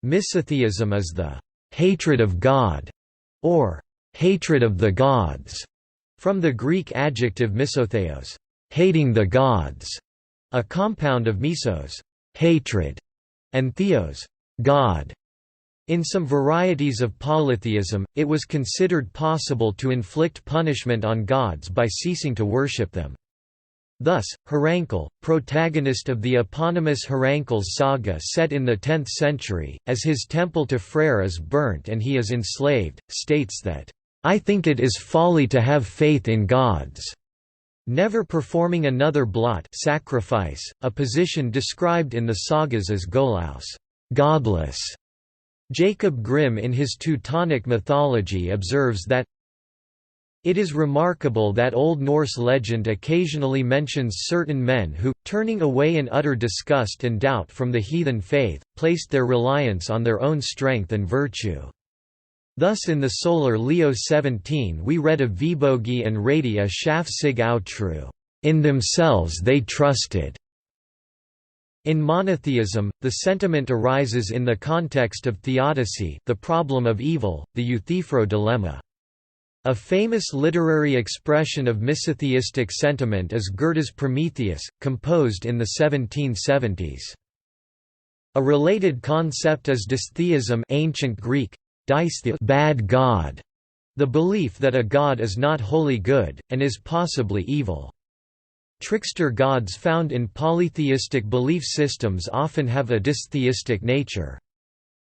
Misotheism is the hatred of God, or hatred of the gods, from the Greek adjective misotheos, hating the gods, a compound of misos, hatred, and theos, God. In some varieties of polytheism, it was considered possible to inflict punishment on gods by ceasing to worship them. Thus, Herankle, protagonist of the eponymous Herankle's saga set in the 10th century, as his temple to Freyr is burnt and he is enslaved, states that, "I think it is folly to have faith in gods," never performing another blot sacrifice, a position described in the sagas as golaus, godless. Jacob Grimm in his Teutonic mythology observes that it is remarkable that Old Norse legend occasionally mentions certain men who, turning away in utter disgust and doubt from the heathen faith, placed their reliance on their own strength and virtue. Thus in the Solar Leo 17 we read of Vibogi and Radia Shaf sig outru, in themselves they trusted. In monotheism, the sentiment arises in the context of theodicy, the problem of evil, the Euthyphro dilemma. A famous literary expression of misotheistic sentiment is Goethe's Prometheus, composed in the 1770s. A related concept is dystheism, ancient Greek, bad god, the belief that a god is not wholly good, and is possibly evil. Trickster gods found in polytheistic belief systems often have a dystheistic nature.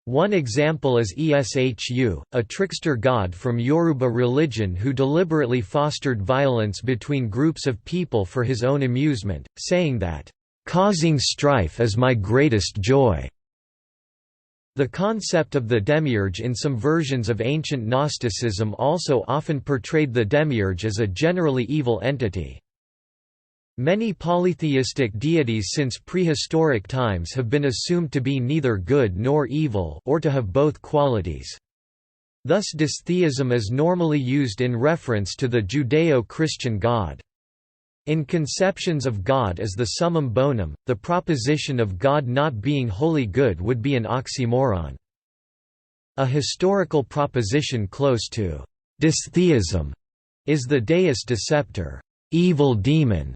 One example is Eshu, a trickster god from Yoruba religion who deliberately fostered violence between groups of people for his own amusement, saying that, "Causing strife is my greatest joy." The concept of the demiurge in some versions of ancient Gnosticism also often portrayed the demiurge as a generally evil entity. Many polytheistic deities since prehistoric times have been assumed to be neither good nor evil, or to have both qualities. Thus dystheism is normally used in reference to the Judeo-Christian God. In conceptions of God as the summum bonum, the proposition of God not being wholly good would be an oxymoron. A historical proposition close to dystheism is the Deus Deceptor, evil demon,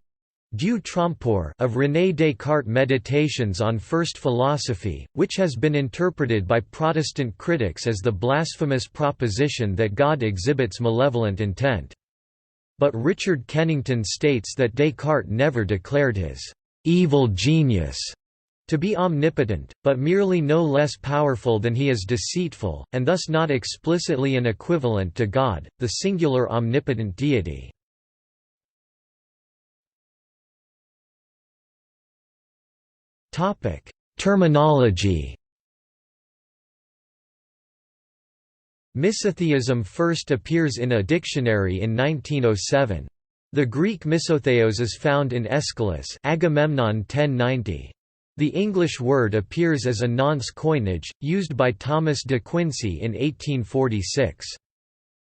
Dieu trompeur of René Descartes' Meditations on First Philosophy, which has been interpreted by Protestant critics as the blasphemous proposition that God exhibits malevolent intent. But Richard Kennington states that Descartes never declared his evil genius to be omnipotent, but merely no less powerful than he is deceitful, and thus not explicitly an equivalent to God, the singular omnipotent deity. Terminology. Misotheism first appears in a dictionary in 1907. The Greek misotheos is found in Aeschylus, Agamemnon 1090. The English word appears as a nonce coinage, used by Thomas de Quincey in 1846.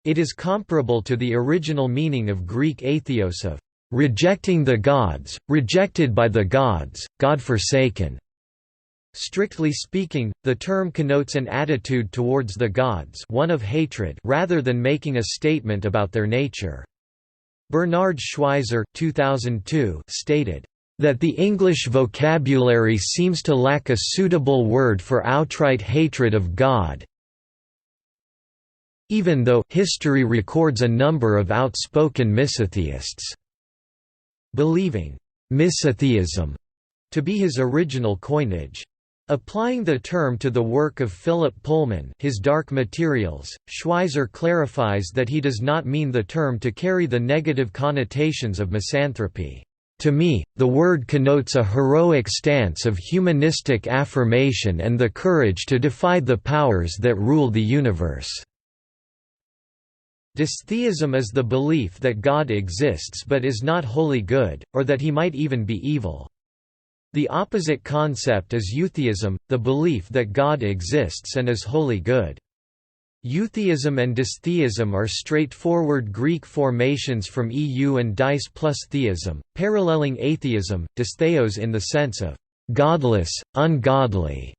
It is comparable to the original meaning of Greek atheos of rejecting the gods, rejected by the gods, God-forsaken. Strictly speaking, the term connotes an attitude towards the gods, one of hatred, rather than making a statement about their nature. Bernard Schweizer 2002 stated that the English vocabulary seems to lack a suitable word for outright hatred of God, even though history records a number of outspoken misotheists believing misotheism to be his original coinage. Applying the term to the work of Philip Pullman, his Dark Materials, Schweizer clarifies that he does not mean the term to carry the negative connotations of misanthropy. To me, the word connotes a heroic stance of humanistic affirmation and the courage to defy the powers that rule the universe. Dystheism is the belief that God exists but is not wholly good, or that he might even be evil. The opposite concept is eutheism, the belief that God exists and is wholly good. Eutheism and dystheism are straightforward Greek formations from eu and dys plus theism, paralleling atheism, dystheos in the sense of godless, ungodly,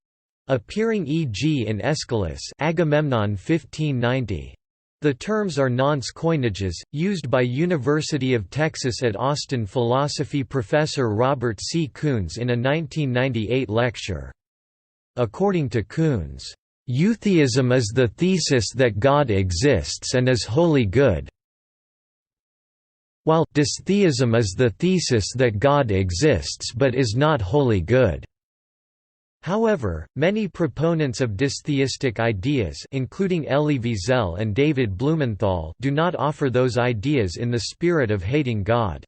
appearing e.g. in Aeschylus, Agamemnon 1590. The terms are nonce coinages, used by University of Texas at Austin philosophy professor Robert C. Coons in a 1998 lecture. According to Coons, "Eutheism is the thesis that God exists and is wholly good, while dystheism is the thesis that God exists but is not wholly good." However, many proponents of dystheistic ideas, including Elie Wiesel and David Blumenthal, do not offer those ideas in the spirit of hating God.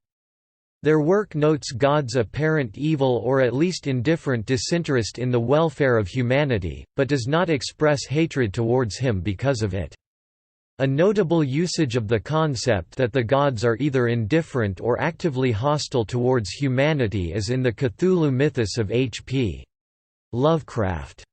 Their work notes God's apparent evil or at least indifferent disinterest in the welfare of humanity, but does not express hatred towards him because of it. A notable usage of the concept that the gods are either indifferent or actively hostile towards humanity is in the Cthulhu mythos of H.P. Lovecraft.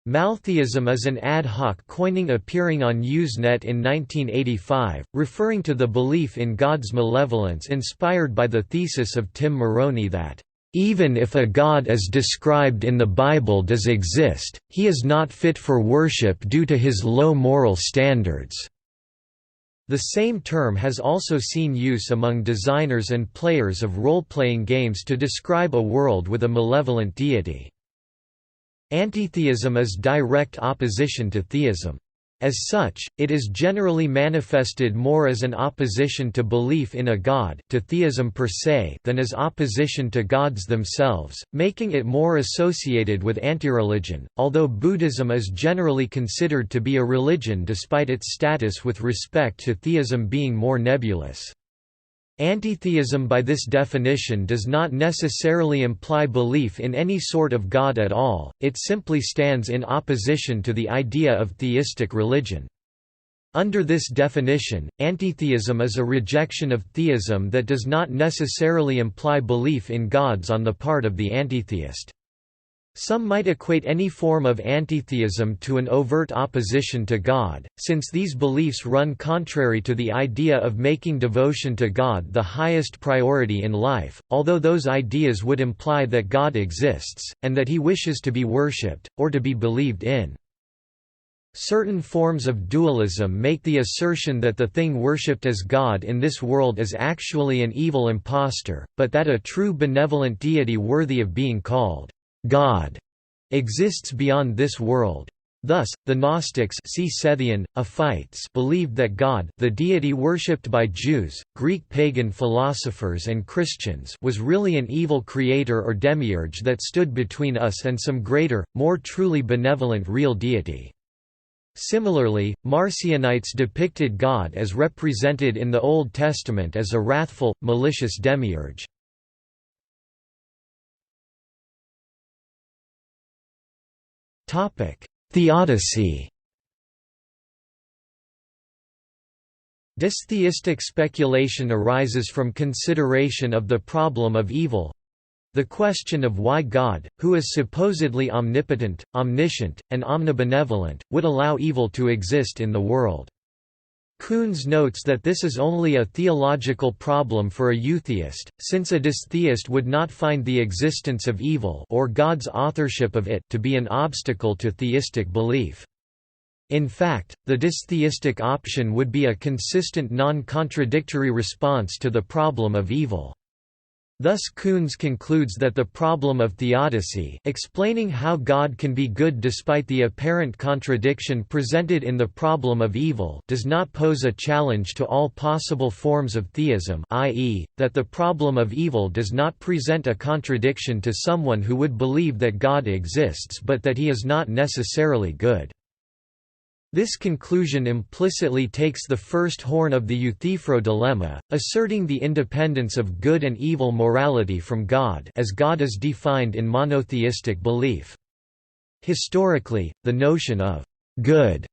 Maltheism is an ad hoc coining appearing on Usenet in 1985, referring to the belief in God's malevolence inspired by the thesis of Tim Moroney that, "Even if a God as described in the Bible does exist, he is not fit for worship due to his low moral standards." The same term has also seen use among designers and players of role-playing games to describe a world with a malevolent deity. Antitheism is direct opposition to theism. As such, it is generally manifested more as an opposition to belief in a god, to theism per se, than as opposition to gods themselves, making it more associated with antireligion, although Buddhism is generally considered to be a religion despite its status with respect to theism being more nebulous. Antitheism by this definition does not necessarily imply belief in any sort of God at all, it simply stands in opposition to the idea of theistic religion. Under this definition, antitheism is a rejection of theism that does not necessarily imply belief in gods on the part of the antitheist. Some might equate any form of antitheism to an overt opposition to God, since these beliefs run contrary to the idea of making devotion to God the highest priority in life, although those ideas would imply that God exists, and that he wishes to be worshipped, or to be believed in. Certain forms of dualism make the assertion that the thing worshipped as God in this world is actually an evil impostor, but that a true benevolent deity worthy of being called God exists beyond this world. Thus, the Gnostics, see Scythian, Aphites, believed that God, the deity worshipped by Jews, Greek pagan philosophers and Christians, was really an evil creator or demiurge that stood between us and some greater, more truly benevolent real deity. Similarly, Marcionites depicted God as represented in the Old Testament as a wrathful, malicious demiurge. Theodicy. Dystheistic speculation arises from consideration of the problem of evil—the question of why God, who is supposedly omnipotent, omniscient, and omnibenevolent, would allow evil to exist in the world. Coons notes that this is only a theological problem for a eutheist, since a dystheist would not find the existence of evil or God's authorship of it to be an obstacle to theistic belief. In fact, the dystheistic option would be a consistent non-contradictory response to the problem of evil. Thus Coons concludes that the problem of theodicy, explaining how God can be good despite the apparent contradiction presented in the problem of evil, does not pose a challenge to all possible forms of theism, i.e., that the problem of evil does not present a contradiction to someone who would believe that God exists but that he is not necessarily good. This conclusion implicitly takes the first horn of the Euthyphro dilemma, asserting the independence of good and evil morality from God as God is defined in monotheistic belief. Historically, the notion of good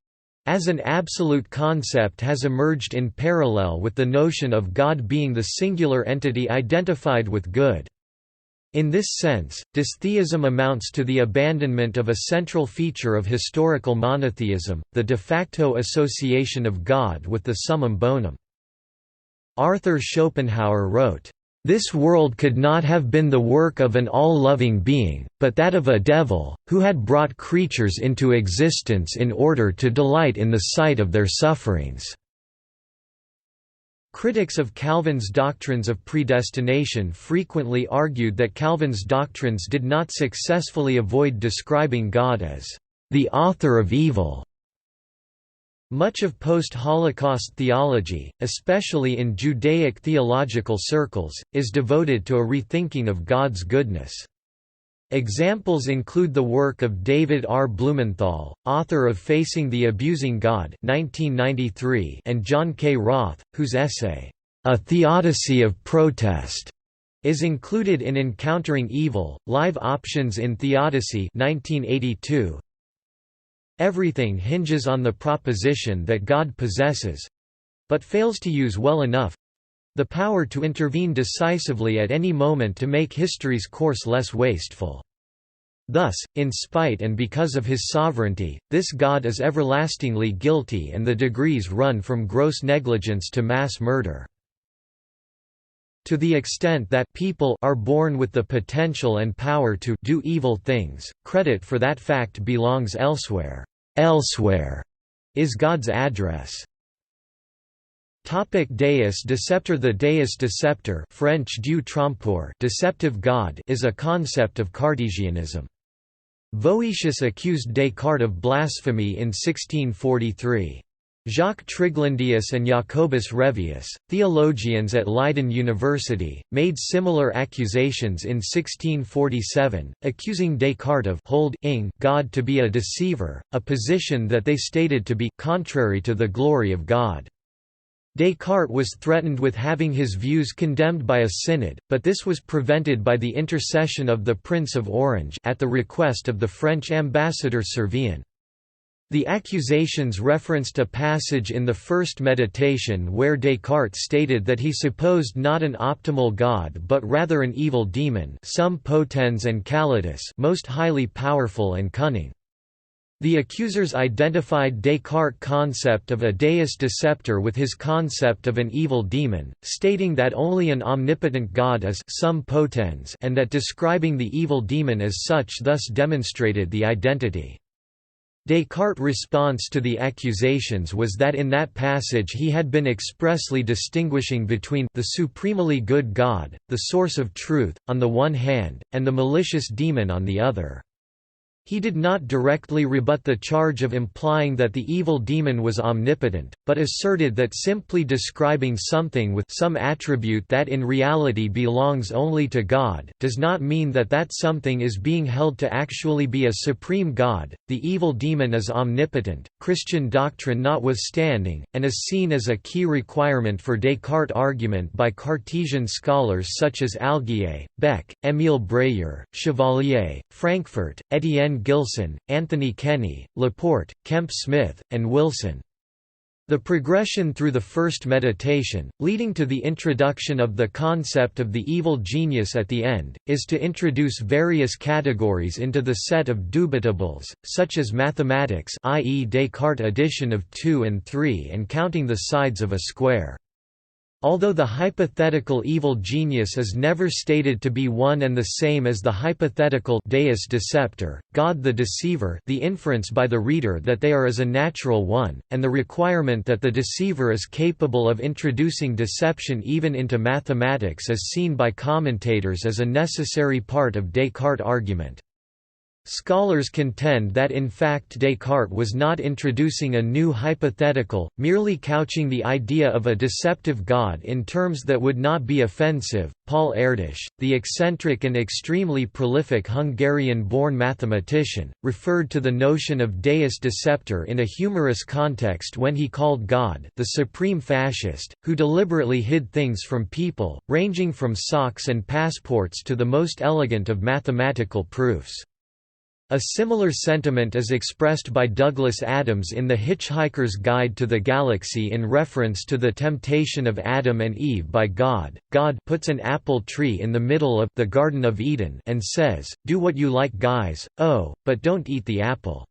as an absolute concept has emerged in parallel with the notion of God being the singular entity identified with good. In this sense, dystheism amounts to the abandonment of a central feature of historical monotheism, the de facto association of God with the summum bonum. Arthur Schopenhauer wrote, "This world could not have been the work of an all-loving being, but that of a devil, who had brought creatures into existence in order to delight in the sight of their sufferings." Critics of Calvin's doctrines of predestination frequently argued that Calvin's doctrines did not successfully avoid describing God as the author of evil. Much of post-Holocaust theology, especially in Judaic theological circles, is devoted to a rethinking of God's goodness. Examples include the work of David R. Blumenthal, author of Facing the Abusing God (1993), and John K. Roth, whose essay, A Theodicy of Protest, is included in Encountering Evil: Live Options in Theodicy (1982). Everything hinges on the proposition that God possesses—but fails to use well enough—the power to intervene decisively at any moment to make history's course less wasteful. Thus, in spite and because of his sovereignty, this God is everlastingly guilty, and the degrees run from gross negligence to mass murder. To the extent that people are born with the potential and power to do evil things, credit for that fact belongs elsewhere. Elsewhere is God's address. Deus deceptor. The Deus deceptor, French Dieu trompeur, deceptive God, is a concept of Cartesianism. Voetius accused Descartes of blasphemy in 1643. Jacques Triglandius and Jacobus Revius, theologians at Leiden University, made similar accusations in 1647, accusing Descartes of holding God to be a deceiver, a position that they stated to be contrary to the glory of God. Descartes was threatened with having his views condemned by a synod, but this was prevented by the intercession of the Prince of Orange at the request of the French ambassador Servien. The accusations referenced a passage in the first meditation where Descartes stated that he supposed not an optimal God but rather an evil demon, sum potens and calidus, most highly powerful and cunning. The accusers identified Descartes' concept of a Deus deceptor with his concept of an evil demon, stating that only an omnipotent God is sum potens and that describing the evil demon as such thus demonstrated the identity. Descartes' response to the accusations was that in that passage he had been expressly distinguishing between the supremely good God, the source of truth, on the one hand, and the malicious demon on the other. He did not directly rebut the charge of implying that the evil demon was omnipotent, but asserted that simply describing something with some attribute that in reality belongs only to God, does not mean that that something is being held to actually be a supreme God. The evil demon is omnipotent, Christian doctrine notwithstanding, and is seen as a key requirement for Descartes' argument by Cartesian scholars such as Alguier, Beck, Émile Breyer, Chevalier, Frankfurt, Étienne Gilson, Anthony Kenny, Laporte, Kemp Smith, and Wilson. The progression through the first meditation, leading to the introduction of the concept of the evil genius at the end, is to introduce various categories into the set of dubitables, such as mathematics, i.e. Descartes' addition of 2 and 3 and counting the sides of a square. Although the hypothetical evil genius is never stated to be one and the same as the hypothetical Deus deceptor, God the deceiver, the inference by the reader that they are is a natural one, and the requirement that the deceiver is capable of introducing deception even into mathematics is seen by commentators as a necessary part of Descartes' argument. Scholars contend that in fact Descartes was not introducing a new hypothetical, merely couching the idea of a deceptive God in terms that would not be offensive. Paul Erdős, the eccentric and extremely prolific Hungarian-born mathematician, referred to the notion of Deus deceptor in a humorous context when he called God the supreme fascist, who deliberately hid things from people, ranging from socks and passports to the most elegant of mathematical proofs. A similar sentiment is expressed by Douglas Adams in The Hitchhiker's Guide to the Galaxy in reference to the temptation of Adam and Eve by God. God puts an apple tree in the middle of the Garden of Eden and says, "Do what you like, guys, oh, but don't eat the apple."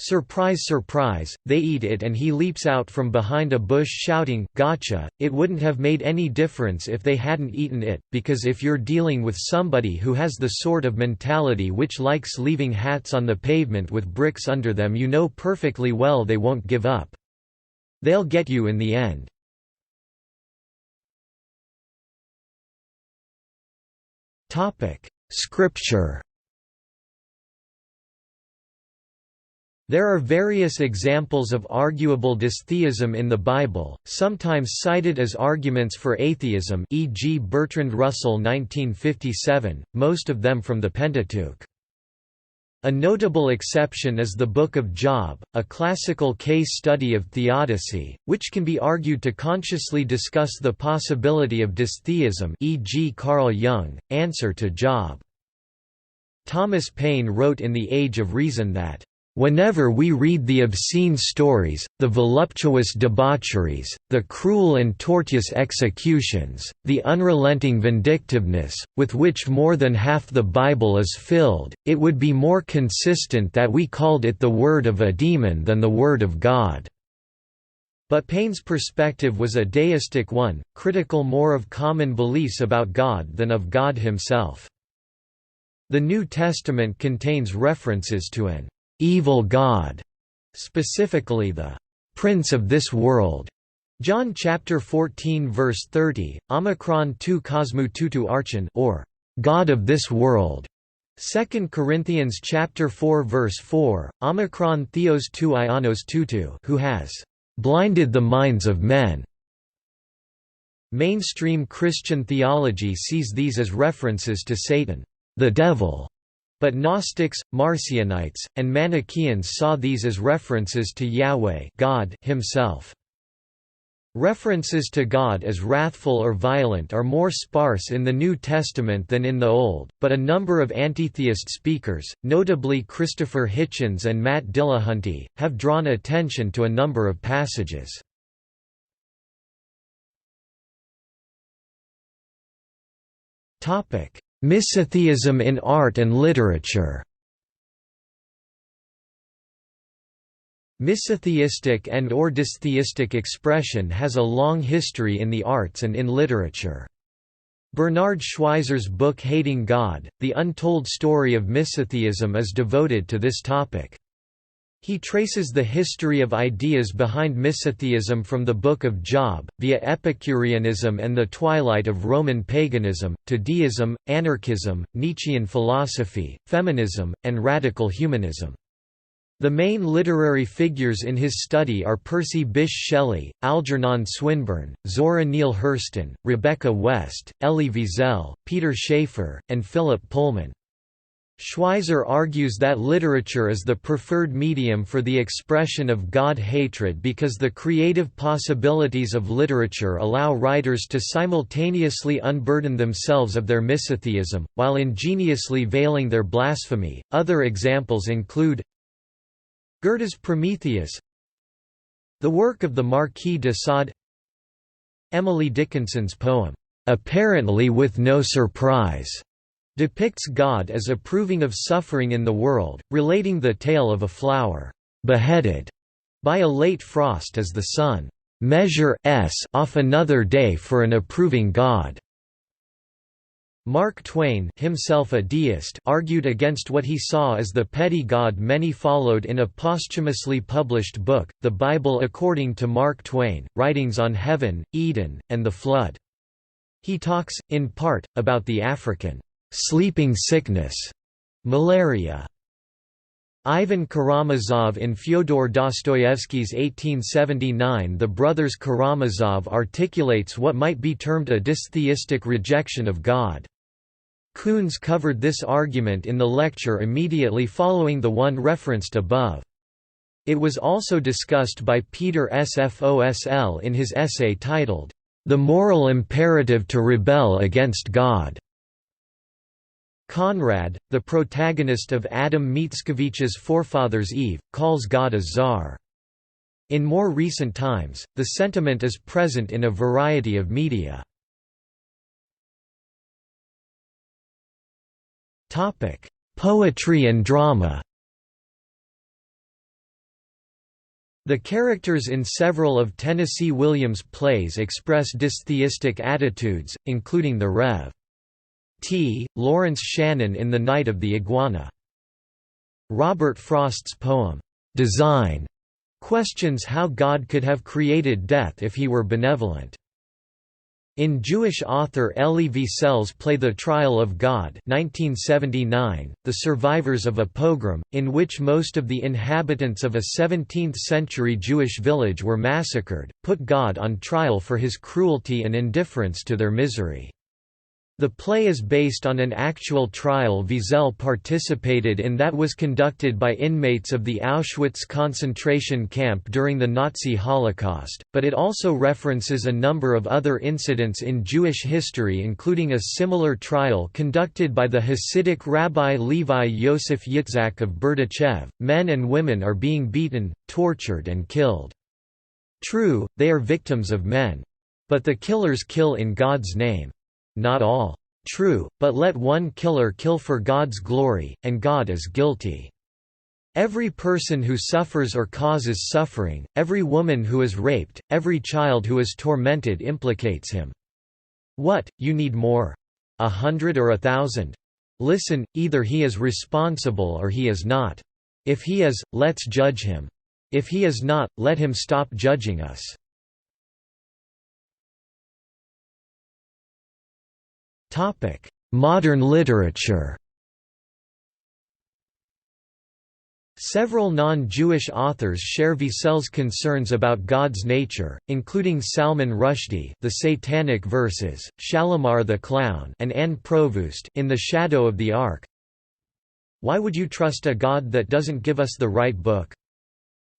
Surprise, surprise, they eat it and he leaps out from behind a bush shouting, "Gotcha!" It wouldn't have made any difference if they hadn't eaten it, because if you're dealing with somebody who has the sort of mentality which likes leaving hats on the pavement with bricks under them, you know perfectly well they won't give up. They'll get you in the end. Scripture. There are various examples of arguable dystheism in the Bible, sometimes cited as arguments for atheism, e.g. Bertrand Russell 1957, most of them from the Pentateuch. A notable exception is the Book of Job, a classical case study of theodicy, which can be argued to consciously discuss the possibility of dystheism, e.g. Carl Jung, Answer to Job. Thomas Paine wrote in The Age of Reason that whenever we read the obscene stories, the voluptuous debaucheries, the cruel and tortuous executions, the unrelenting vindictiveness, with which more than half the Bible is filled, it would be more consistent that we called it the word of a demon than the word of God." But Paine's perspective was a deistic one, critical more of common beliefs about God than of God himself. The New Testament contains references to an evil God, specifically the prince of this world. John chapter 14 verse 30, Omicron tu cosmu tutu archon, or God of this world. 2 Corinthians chapter 4 verse 4, Omicron theos tu ionos tutu, who has blinded the minds of men. Mainstream Christian theology sees these as references to Satan, the devil. But Gnostics, Marcionites, and Manichaeans saw these as references to Yahweh, God himself. References to God as wrathful or violent are more sparse in the New Testament than in the Old, but a number of antitheist speakers, notably Christopher Hitchens and Matt Dillahunty, have drawn attention to a number of passages. Misatheism in art and literature. Misatheistic and or dystheistic expression has a long history in the arts and in literature. Bernard Schweizer's book Hating God, The Untold Story of Misatheism is devoted to this topic. He traces the history of ideas behind misatheism from the Book of Job, via Epicureanism and the twilight of Roman paganism, to deism, anarchism, Nietzschean philosophy, feminism, and radical humanism. The main literary figures in his study are Percy Bysshe Shelley, Algernon Swinburne, Zora Neale Hurston, Rebecca West, Elie Wiesel, Peter Schaeffer, and Philip Pullman. Schweizer argues that literature is the preferred medium for the expression of God hatred because the creative possibilities of literature allow writers to simultaneously unburden themselves of their misatheism, while ingeniously veiling their blasphemy. Other examples include Goethe's Prometheus, the work of the Marquis de Sade, Emily Dickinson's poem, "Apparently with No Surprise", depicts God as approving of suffering in the world, relating the tale of a flower beheaded by a late frost as the sun measures off another day for an approving God. Mark Twain, himself a deist, argued against what he saw as the petty God many followed in a posthumously published book, The Bible According to Mark Twain, Writings on Heaven, Eden, and the Flood. He talks, in part, about the African sleeping sickness, malaria. Ivan Karamazov in Fyodor Dostoevsky's 1879 The Brothers Karamazov articulates what might be termed a dystheistic rejection of God. Koons covered this argument in the lecture immediately following the one referenced above. It was also discussed by Peter Sfosl in his essay titled, "The Moral Imperative to Rebel Against God." Conrad, the protagonist of Adam Mickiewicz's Forefathers Eve, calls God a czar. In more recent times, the sentiment is present in a variety of media. Poetry and drama. The characters in several of Tennessee Williams' plays express dystheistic attitudes, including the Rev. T. Lawrence Shannon in The Night of the Iguana. Robert Frost's poem, "'Design' questions how God could have created death if he were benevolent. In Jewish author Elie Wiesel's play The Trial of God 1979, the survivors of a pogrom, in which most of the inhabitants of a 17th-century Jewish village were massacred, put God on trial for his cruelty and indifference to their misery. The play is based on an actual trial Wiesel participated in that was conducted by inmates of the Auschwitz concentration camp during the Nazi Holocaust, but it also references a number of other incidents in Jewish history, including a similar trial conducted by the Hasidic Rabbi Levi Yosef Yitzhak of Berdichev. Men and women are being beaten, tortured and killed. True, they are victims of men. But the killers kill in God's name. Not all. True, but let one killer kill for God's glory, and God is guilty. Every person who suffers or causes suffering, every woman who is raped, every child who is tormented implicates him. What, you need more? 100 or 1,000? Listen, either he is responsible or he is not. If he is, let's judge him. If he is not, let him stop judging us. Modern literature. Several non-Jewish authors share Wiesel's concerns about God's nature, including Salman Rushdie, The Satanic Verses, Shalimar the Clown, and Anne Provost in The Shadow of the Ark. Why would you trust a God that doesn't give us the right book?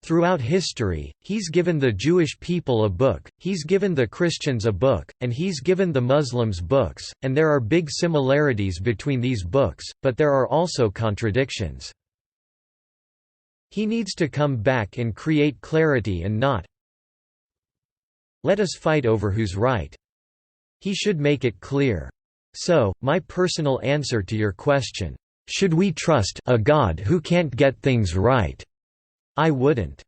Throughout history, he's given the Jewish people a book, he's given the Christians a book, and he's given the Muslims books, and there are big similarities between these books, but there are also contradictions. He needs to come back and create clarity and not let us fight over who's right. He should make it clear. So, my personal answer to your question, should we trust a God who can't get things right? I wouldn't.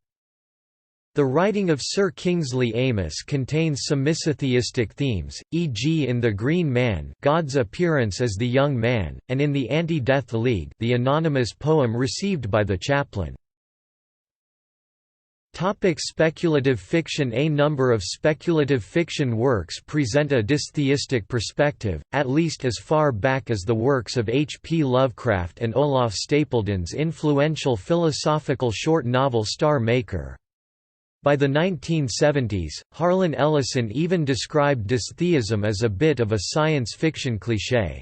The writing of Sir Kingsley Amis contains some misotheistic themes, e.g. in The Green Man, God's appearance as the young man, and in The Anti-Death League, the anonymous poem received by the chaplain. Speculative fiction. A number of speculative fiction works present a dystheistic perspective, at least as far back as the works of H. P. Lovecraft and Olaf Stapledon's influential philosophical short novel Star Maker. By the 1970s, Harlan Ellison even described dystheism as a bit of a science fiction cliché.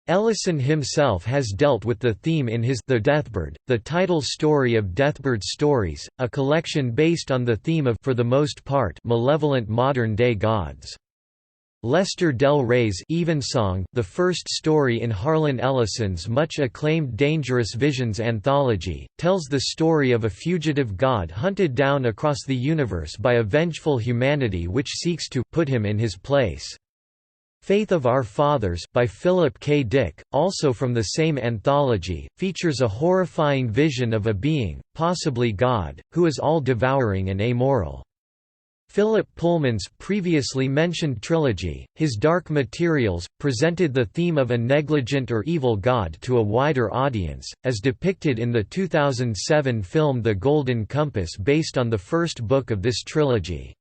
Ellison himself has dealt with the theme in his The Deathbird, the title story of Deathbird Stories, a collection based on the theme of, for the most part, malevolent modern-day gods. Lester Del Rey's Evensong, the first story in Harlan Ellison's much-acclaimed Dangerous Visions anthology, tells the story of a fugitive god hunted down across the universe by a vengeful humanity which seeks to put him in his place. Faith of Our Fathers by Philip K. Dick, also from the same anthology, features a horrifying vision of a being, possibly God, who is all-devouring and amoral. Philip Pullman's previously mentioned trilogy, His Dark Materials, presented the theme of a negligent or evil God to a wider audience, as depicted in the 2007 film The Golden Compass based on the first book of this trilogy.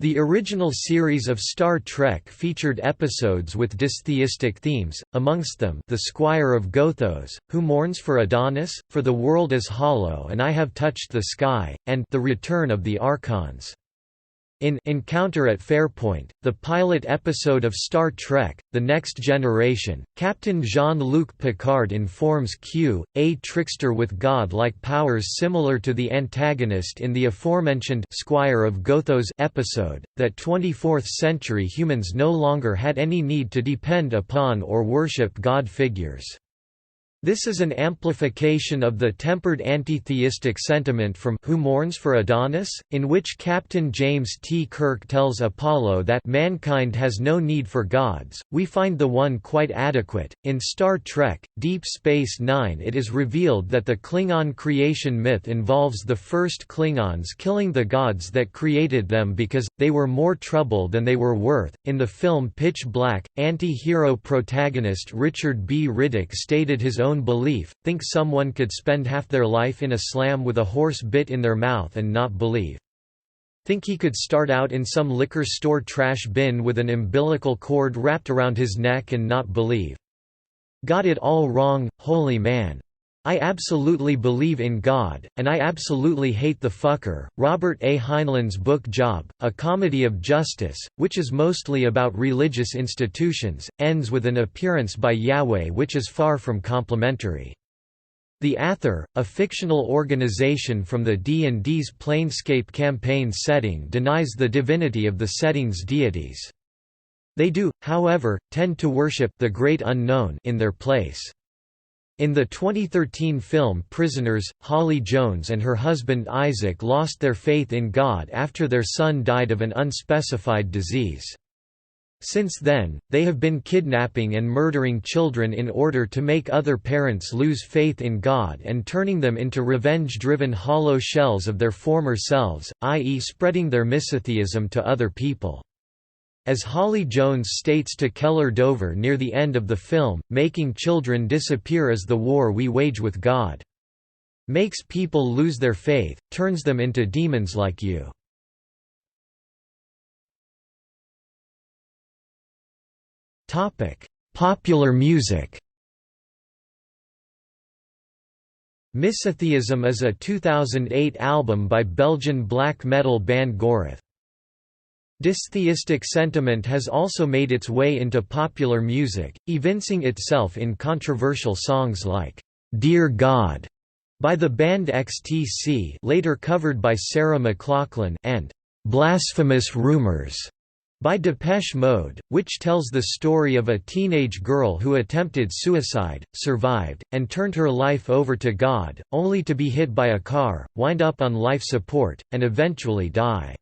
The original series of Star Trek featured episodes with dystheistic themes, amongst them The Squire of Gothos, Who Mourns for Adonis, For the World is Hollow and I Have Touched the Sky, and The Return of the Archons. In Encounter at Fairpoint, the pilot episode of Star Trek, The Next Generation, Captain Jean-Luc Picard informs Q, a trickster with god-like powers similar to the antagonist in the aforementioned Squire of Gothos episode, that 24th-century humans no longer had any need to depend upon or worship god figures. This is an amplification of the tempered anti-theistic sentiment from Who Mourns for Adonis?, in which Captain James T. Kirk tells Apollo that mankind has no need for gods, we find the one quite adequate. In Star Trek, Deep Space Nine it is revealed that the Klingon creation myth involves the first Klingons killing the gods that created them because they were more trouble than they were worth. In the film Pitch Black, anti-hero protagonist Richard B. Riddick stated his own belief, think someone could spend half their life in a slam with a horse bit in their mouth and not believe. Think he could start out in some liquor store trash bin with an umbilical cord wrapped around his neck and not believe. Got it all wrong, holy man. I absolutely believe in God, and I absolutely hate the fucker. Robert A. Heinlein's book Job, A Comedy of Justice, which is mostly about religious institutions, ends with an appearance by Yahweh which is far from complimentary. The Aether, a fictional organization from the D&D's Planescape campaign setting, denies the divinity of the setting's deities. They do, however, tend to worship the Great Unknown in their place. In the 2013 film Prisoners, Holly Jones and her husband Isaac lost their faith in God after their son died of an unspecified disease. Since then, they have been kidnapping and murdering children in order to make other parents lose faith in God and turning them into revenge-driven hollow shells of their former selves, i.e. spreading their misotheism to other people. As Holly Jones states to Keller Dover near the end of the film, making children disappear is the war we wage with God. Makes people lose their faith, turns them into demons like you. Popular music. Misotheism is a 2008 album by Belgian black metal band Gorath. Dystheistic sentiment has also made its way into popular music, evincing itself in controversial songs like "Dear God" by the band XTC, later covered by Sarah McLachlan, and "Blasphemous Rumors" by Depeche Mode, which tells the story of a teenage girl who attempted suicide, survived, and turned her life over to God, only to be hit by a car, wind up on life support, and eventually die.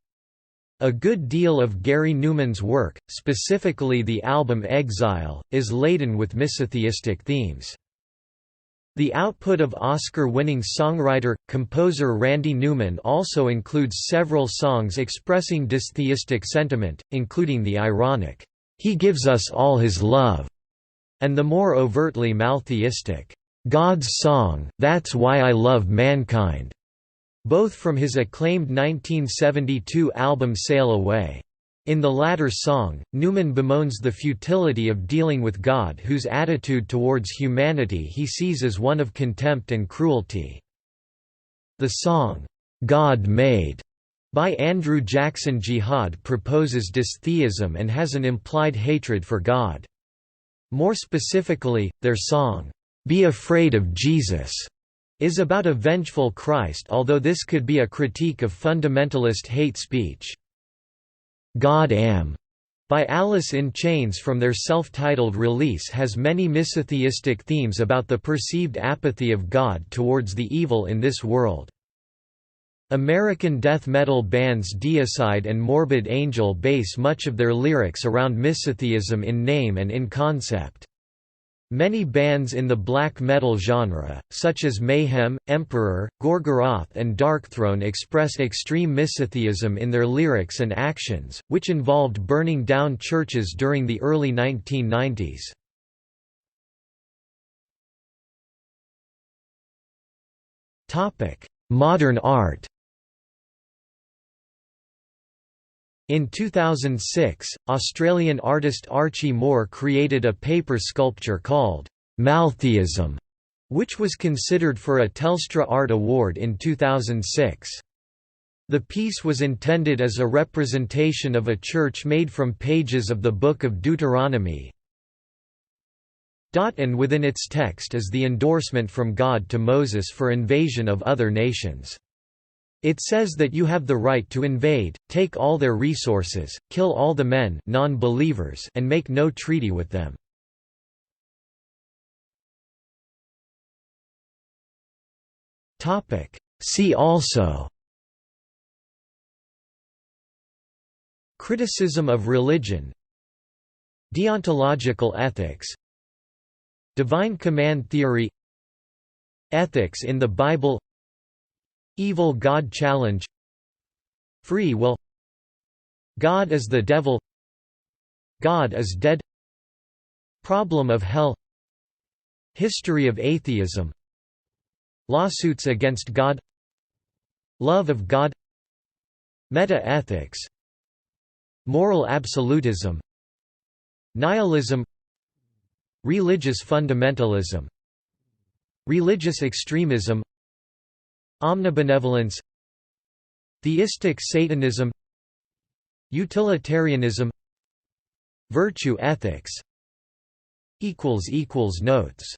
A good deal of Gary Numan's work, specifically the album Exile, is laden with misotheistic themes. The output of Oscar-winning songwriter-composer Randy Newman also includes several songs expressing dystheistic sentiment, including the ironic, "He gives us all his love," and the more overtly maltheistic, "God's Song, That's Why I Love Mankind," both from his acclaimed 1972 album Sail Away. In the latter song, Newman bemoans the futility of dealing with God, whose attitude towards humanity he sees as one of contempt and cruelty. The song, "God Made" by Andrew Jackson Jihad proposes dystheism and has an implied hatred for God. More specifically, their song, "Be Afraid of Jesus," is about a vengeful Christ, although this could be a critique of fundamentalist hate speech. "God Am" by Alice in Chains from their self-titled release has many misotheistic themes about the perceived apathy of God towards the evil in this world. American death metal bands Deicide and Morbid Angel base much of their lyrics around misotheism in name and in concept. Many bands in the black metal genre, such as Mayhem, Emperor, Gorgoroth and Darkthrone, express extreme misotheism in their lyrics and actions, which involved burning down churches during the early 1990s. Modern art. In 2006, Australian artist Archie Moore created a paper sculpture called Maltheism, which was considered for a Telstra Art Award in 2006. The piece was intended as a representation of a church made from pages of the Book of Deuteronomy, and within its text is the endorsement from God to Moses for invasion of other nations. It says that you have the right to invade, take all their resources, kill all the men non-believers, and make no treaty with them. See also: Criticism of religion, Deontological ethics, Divine command theory, Ethics in the Bible, Evil God challenge, Free will, God is the devil, God is dead, Problem of hell, History of atheism, Lawsuits against God, Love of God, Meta-ethics, Moral absolutism, Nihilism, Religious fundamentalism, Religious extremism, Omnibenevolence, Theistic Satanism, Utilitarianism, Virtue ethics. Notes